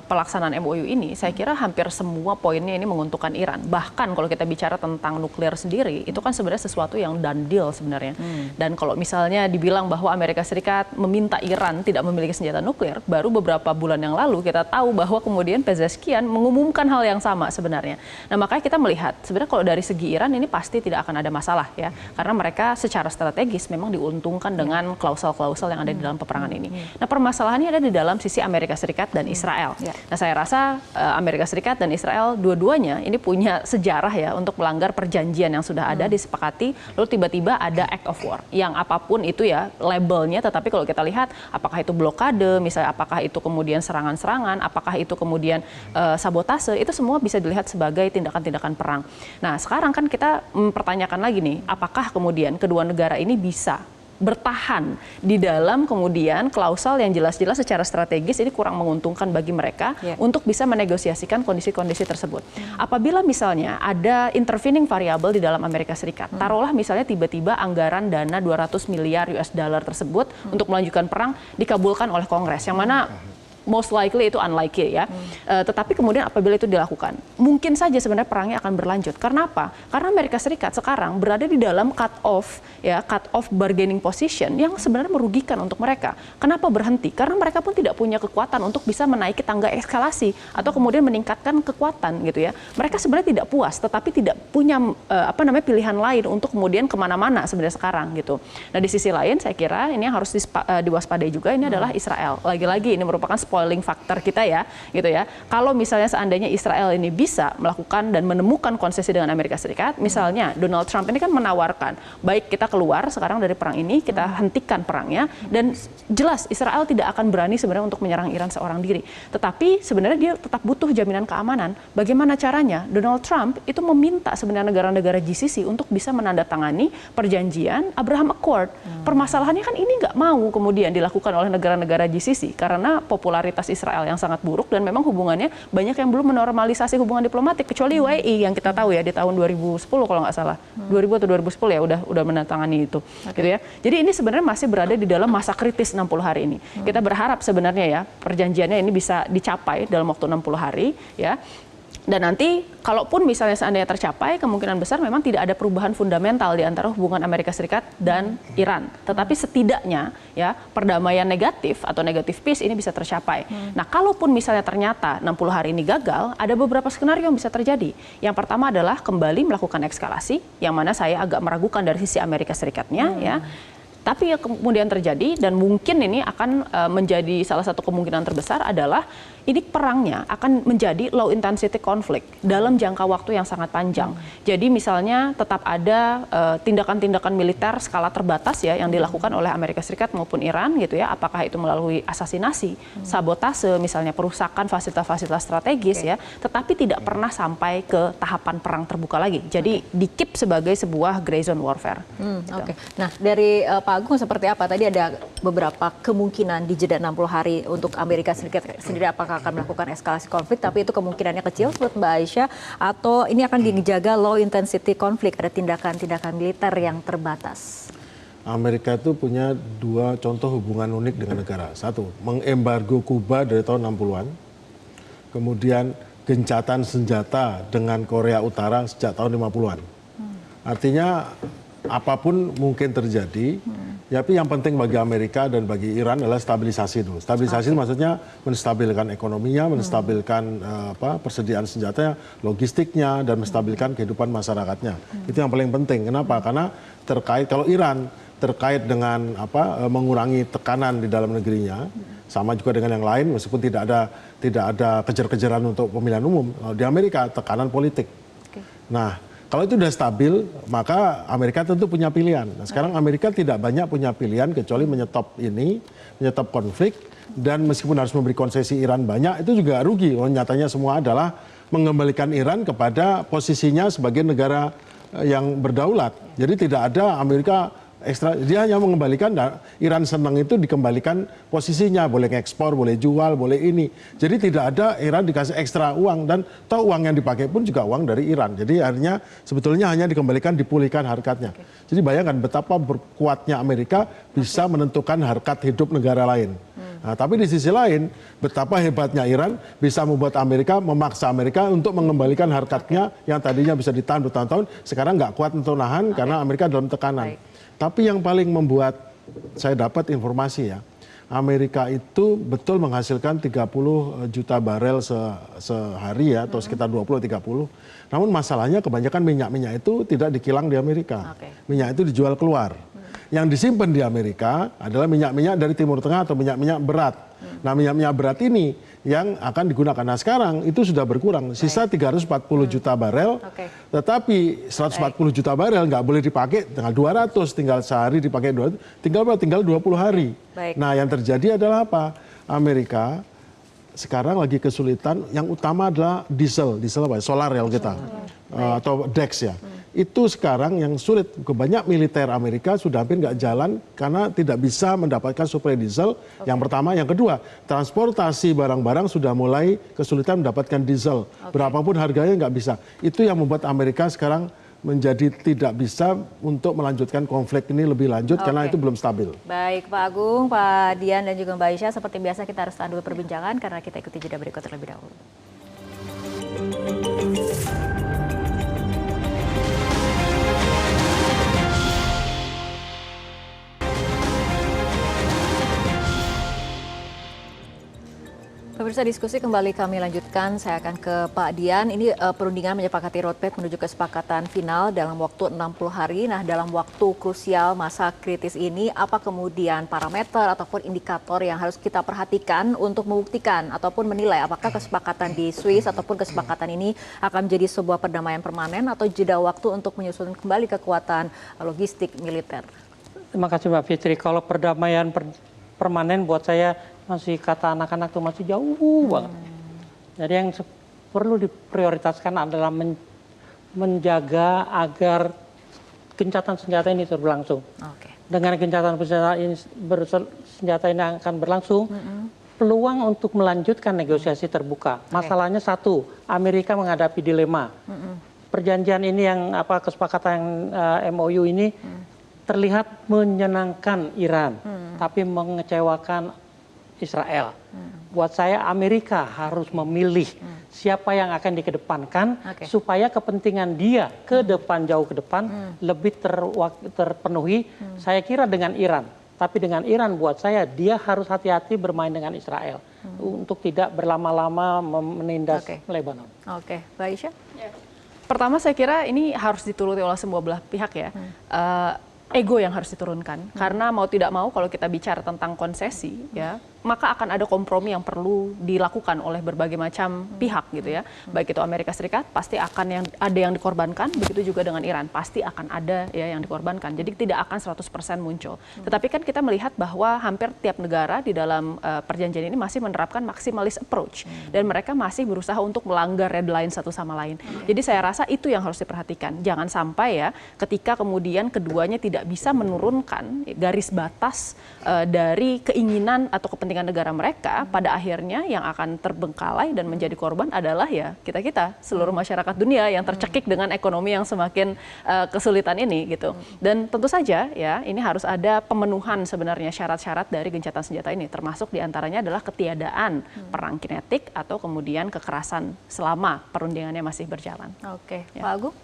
pelaksanaan MOU ini, saya kira hampir semua poinnya ini menguntungkan Iran. Bahkan kalau kita bicara tentang nuklir sendiri, itu kan sebenarnya sesuatu yang done deal sebenarnya. Dan kalau misalnya dibilang bahwa Amerika Serikat meminta Iran tidak memiliki senjata nuklir, baru beberapa bulan yang lalu kita tahu bahwa kemudian Pezeshkian mengumumkan hal yang sama sebenarnya. Nah, makanya kita melihat sebenarnya kalau dari segi Iran ini pasti tidak akan ada masalah ya, karena mereka secara strategis memang diuntungkan dengan klausel-klausel yang ada di dalam peperangan ini. Nah, permasalahannya ada di dalam sisi Amerika Serikat dan Israel. Nah, saya rasa Amerika Serikat dan Israel dua-duanya ini punya sejarah ya untuk melanggar perjanjian yang sudah ada disepakati, lalu tiba-tiba ada act of war. Yang apapun itu ya labelnya, tetapi kalau kita lihat apakah itu blokade, misalnya apakah itu kemudian serangan-serangan, apakah itu kemudian sabotase, itu semua bisa dilihat sebagai tindakan-tindakan perang. Nah, sekarang kan kita mempertanyakan lagi nih, apakah kemudian kedua negara ini bisa bertahan di dalam kemudian klausel yang jelas-jelas secara strategis ini kurang menguntungkan bagi mereka untuk bisa menegosiasikan kondisi-kondisi tersebut. Apabila misalnya ada intervening variable di dalam Amerika Serikat, taruhlah misalnya tiba-tiba anggaran dana 200 miliar US dollar tersebut untuk melanjutkan perang dikabulkan oleh Kongres, yang mana most likely itu unlikely ya. Tetapi kemudian apabila itu dilakukan, mungkin saja sebenarnya perangnya akan berlanjut. Karena apa? Karena Amerika Serikat sekarang berada di dalam cut off bargaining position yang sebenarnya merugikan untuk mereka. Kenapa berhenti? Karena mereka pun tidak punya kekuatan untuk bisa menaiki tangga eskalasi atau kemudian meningkatkan kekuatan gitu ya. Mereka sebenarnya tidak puas, tetapi tidak punya pilihan lain untuk kemudian kemana-mana sebenarnya sekarang gitu. Nah di sisi lain saya kira ini yang harus diwaspadai juga ini adalah Israel. Lagi-lagi ini merupakan spoiling factor kita ya, gitu ya. Kalau misalnya seandainya Israel ini bisa melakukan dan menemukan konsesi dengan Amerika Serikat, misalnya Donald Trump ini kan menawarkan, baik kita keluar sekarang dari perang ini, kita hentikan perangnya, dan jelas Israel tidak akan berani sebenarnya untuk menyerang Iran seorang diri. Tetapi sebenarnya dia tetap butuh jaminan keamanan. Bagaimana caranya? Donald Trump itu meminta sebenarnya negara-negara GCC untuk bisa menandatangani perjanjian Abraham Accord. Permasalahannya kan ini nggak mau kemudian dilakukan oleh negara-negara GCC karena popularitas Israel yang sangat buruk dan memang hubungannya banyak yang belum menormalisasi hubungan diplomatik kecuali UAE yang kita tahu ya di tahun 2010 kalau nggak salah 2000 atau 2010 ya udah menandatangani itu gitu ya. Jadi ini sebenarnya masih berada di dalam masa kritis 60 hari ini. Kita berharap sebenarnya ya perjanjiannya ini bisa dicapai dalam waktu 60 hari ya. Dan nanti, kalaupun misalnya seandainya tercapai, kemungkinan besar memang tidak ada perubahan fundamental di antara hubungan Amerika Serikat dan Iran. Tetapi setidaknya, ya perdamaian negatif atau negatif peace ini bisa tercapai. Nah, kalaupun misalnya ternyata 60 hari ini gagal, ada beberapa skenario yang bisa terjadi. Yang pertama adalah kembali melakukan eskalasi, yang mana saya agak meragukan dari sisi Amerika Serikatnya, ya. Tapi yang kemudian terjadi dan mungkin ini akan menjadi salah satu kemungkinan terbesar adalah ini perangnya akan menjadi low intensity conflict dalam jangka waktu yang sangat panjang. Jadi misalnya tetap ada tindakan-tindakan militer skala terbatas ya yang dilakukan oleh Amerika Serikat maupun Iran gitu ya. Apakah itu melalui asasinasi, sabotase, misalnya perusakan fasilitas-fasilitas strategis ya, tetapi tidak pernah sampai ke tahapan perang terbuka lagi. Jadi di-keep sebagai sebuah gray zone warfare.
Oke. Nah, dari Pak Agung seperti apa? Tadi ada beberapa kemungkinan di jeda 60 hari untuk Amerika Serikat sendiri apakah akan melakukan eskalasi konflik, tapi itu kemungkinannya kecil menurut Mbak Aisyah, atau ini akan dijaga low intensity konflik, ada tindakan-tindakan militer yang terbatas.
Amerika itu punya dua contoh hubungan unik dengan negara. Satu, mengembargo Kuba dari tahun 60-an. Kemudian gencatan senjata dengan Korea Utara sejak tahun 50-an. Artinya apapun mungkin terjadi, tapi yang penting bagi Amerika dan bagi Iran adalah stabilisasi dulu. Stabilisasi maksudnya menstabilkan ekonominya, menstabilkan persediaan senjatanya, logistiknya, dan menstabilkan kehidupan masyarakatnya. Itu yang paling penting. Kenapa? Karena terkait kalau Iran terkait dengan mengurangi tekanan di dalam negerinya, sama juga dengan yang lain, meskipun tidak ada kejar-kejaran untuk pemilihan umum. Di Amerika tekanan politik. Nah, kalau itu sudah stabil, maka Amerika tentu punya pilihan. Nah, sekarang Amerika tidak banyak punya pilihan kecuali menyetop konflik, dan meskipun harus memberi konsesi Iran banyak, itu juga rugi. Nyatanya semua adalah mengembalikan Iran kepada posisinya sebagai negara yang berdaulat. Jadi tidak ada Amerika ekstra, dia hanya mengembalikan, Iran senang itu dikembalikan posisinya, boleh ekspor, boleh jual, boleh ini. Jadi tidak ada Iran dikasih ekstra uang, dan toh uang yang dipakai pun juga uang dari Iran. Jadi akhirnya sebetulnya hanya dikembalikan, dipulihkan harkatnya. Jadi bayangkan betapa berkuatnya Amerika bisa menentukan harkat hidup negara lain. Nah, tapi di sisi lain, betapa hebatnya Iran bisa membuat Amerika, memaksa Amerika untuk mengembalikan harkatnya yang tadinya bisa ditahan bertahun-tahun, sekarang nggak kuat untuk nahan karena Amerika dalam tekanan. Tapi yang paling membuat saya dapat informasi ya, Amerika itu betul menghasilkan 30 juta barel sehari ya, atau sekitar 20-30. Namun masalahnya kebanyakan minyak-minyak itu tidak dikilang di Amerika. Minyak itu dijual keluar. Yang disimpan di Amerika adalah minyak-minyak dari Timur Tengah atau minyak-minyak berat. Nah, minyak-minyak berat ini yang akan digunakan. Nah, sekarang itu sudah berkurang. Sisa 340 juta barel, tetapi 140 juta barel nggak boleh dipakai, tinggal 200, tinggal sehari dipakai 200, tinggal 20 hari. Nah, yang terjadi adalah apa? Amerika sekarang lagi kesulitan. Yang utama adalah diesel apa? Solar rel kita atau DEX ya. Itu sekarang yang sulit. Banyak militer Amerika sudah hampir nggak jalan karena tidak bisa mendapatkan suplai diesel. Yang pertama, yang kedua, transportasi barang-barang sudah mulai kesulitan mendapatkan diesel. Berapapun harganya nggak bisa. Itu yang membuat Amerika sekarang menjadi tidak bisa untuk melanjutkan konflik ini lebih lanjut karena itu belum stabil.
Baik Pak Agung, Pak Dian dan juga Mbak Aisyah, seperti biasa kita harus tahan dulu perbincangan karena kita ikuti jeda berikut terlebih dahulu. Pemirsa, diskusi kembali kami lanjutkan. Saya akan ke Pak Dian. Ini perundingan menyepakati roadmap menuju kesepakatan final dalam waktu 60 hari. Nah, dalam waktu krusial masa kritis ini, apa kemudian parameter ataupun indikator yang harus kita perhatikan untuk membuktikan ataupun menilai apakah kesepakatan di Swiss ataupun kesepakatan ini akan menjadi sebuah perdamaian permanen atau jeda waktu untuk menyusun kembali kekuatan logistik militer?
Terima kasih Mbak Fitri. Kalau perdamaian permanen buat saya masih kata anak-anak tuh masih jauh banget. Jadi yang perlu diprioritaskan adalah menjaga agar gencatan senjata ini terus berlangsung. Dengan gencatan senjata ini akan berlangsung, peluang untuk melanjutkan negosiasi terbuka. Masalahnya satu, Amerika menghadapi dilema. Perjanjian ini yang kesepakatan MOU ini terlihat menyenangkan Iran, tapi mengecewakan Israel. Buat saya Amerika harus memilih siapa yang akan dikedepankan supaya kepentingan dia ke depan, jauh ke depan lebih terpenuhi. Saya kira dengan Iran, tapi dengan Iran buat saya dia harus hati-hati bermain dengan Israel untuk tidak berlama-lama menindas Lebanon.
Oke, Mbak Aisyah?
Pertama saya kira ini harus dituruti oleh semua belah pihak ya. Ego yang harus diturunkan, karena mau tidak mau kalau kita bicara tentang konsesi ya, maka akan ada kompromi yang perlu dilakukan oleh berbagai macam pihak gitu ya. Baik itu Amerika Serikat pasti akan ada yang dikorbankan, begitu juga dengan Iran pasti akan ada ya yang dikorbankan. Jadi tidak akan 100% muncul. Tetapi kan kita melihat bahwa hampir tiap negara di dalam perjanjian ini masih menerapkan maximalist approach dan mereka masih berusaha untuk melanggar red line satu sama lain. Jadi saya rasa itu yang harus diperhatikan. Jangan sampai ya ketika kemudian keduanya tidak bisa menurunkan garis batas dari keinginan atau kepentingan negara mereka, pada akhirnya yang akan terbengkalai dan menjadi korban adalah ya kita seluruh masyarakat dunia yang tercekik dengan ekonomi yang semakin kesulitan ini gitu. Dan tentu saja ya ini harus ada pemenuhan sebenarnya syarat-syarat dari gencatan senjata ini, termasuk diantaranya adalah ketiadaan perang kinetik atau kemudian kekerasan selama perundingannya masih berjalan.
Oke,
Ya.
Pak Agung?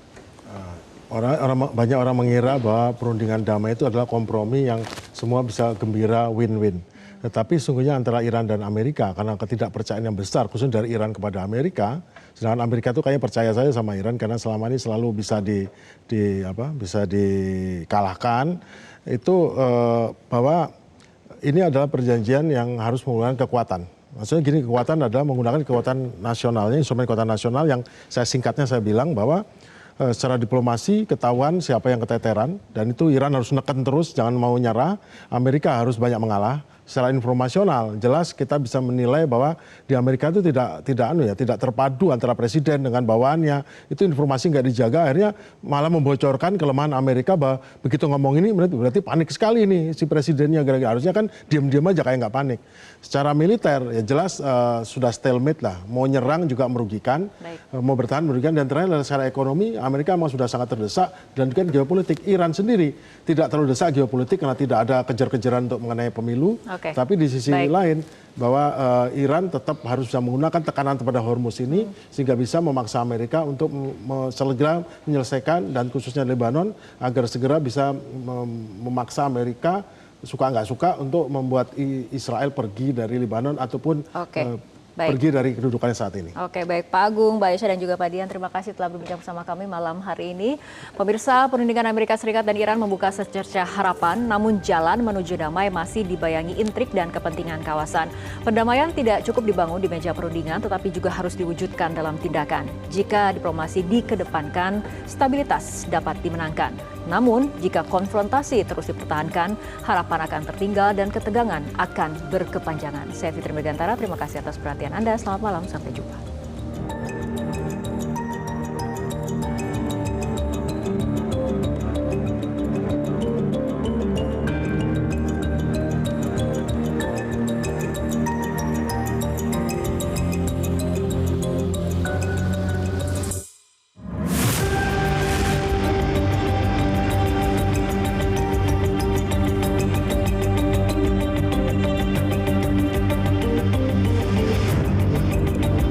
Banyak orang mengira bahwa perundingan damai itu adalah kompromi yang semua bisa gembira win-win. Tetapi sungguhnya antara Iran dan Amerika, karena ketidakpercayaan yang besar, khususnya dari Iran kepada Amerika, sedangkan Amerika itu kayaknya percaya saja sama Iran karena selama ini selalu bisa dikalahkan, itu bahwa ini adalah perjanjian yang harus menggunakan kekuatan. Maksudnya gini, kekuatan adalah menggunakan kekuatan nasionalnya, instrumen kekuatan nasional yang singkatnya saya bilang bahwa secara diplomasi ketahuan siapa yang keteteran, dan itu Iran harus neken terus, jangan mau nyerah. Amerika harus banyak mengalah. Secara informasional jelas kita bisa menilai bahwa di Amerika itu tidak terpadu antara presiden dengan bawahannya. Itu informasi nggak dijaga, akhirnya malah membocorkan kelemahan Amerika bahwa begitu ngomong ini berarti panik sekali nih si presidennya, gara-gara harusnya kan diam-diam aja kayak nggak panik. Secara militer ya jelas sudah stalemate lah, mau nyerang juga merugikan, mau bertahan merugikan, dan terakhir secara ekonomi Amerika memang sudah sangat terdesak, dan juga geopolitik Iran sendiri tidak terlalu desak geopolitik karena tidak ada kejar-kejaran untuk mengenai pemilu. Tapi di sisi lain bahwa Iran tetap harus bisa menggunakan tekanan kepada Hormuz ini sehingga bisa memaksa Amerika untuk segera menyelesaikan, dan khususnya Lebanon agar segera bisa memaksa Amerika suka nggak suka untuk membuat Israel pergi dari Lebanon ataupun pergi dari kedudukannya saat ini.
Oke, baik Pak Agung, Mbak Aisyah dan juga Pak Dian, terima kasih telah berbincang bersama kami malam hari ini. Pemirsa, perundingan Amerika Serikat dan Iran membuka secercah harapan, namun jalan menuju damai masih dibayangi intrik dan kepentingan kawasan. Perdamaian tidak cukup dibangun di meja perundingan, tetapi juga harus diwujudkan dalam tindakan. Jika diplomasi dikedepankan, stabilitas dapat dimenangkan. Namun, jika konfrontasi terus dipertahankan, harapan akan tertinggal dan ketegangan akan berkepanjangan. Saya Fitri Megantara, terima kasih atas perhatian perhatian Anda. Selamat malam, sampai jumpa.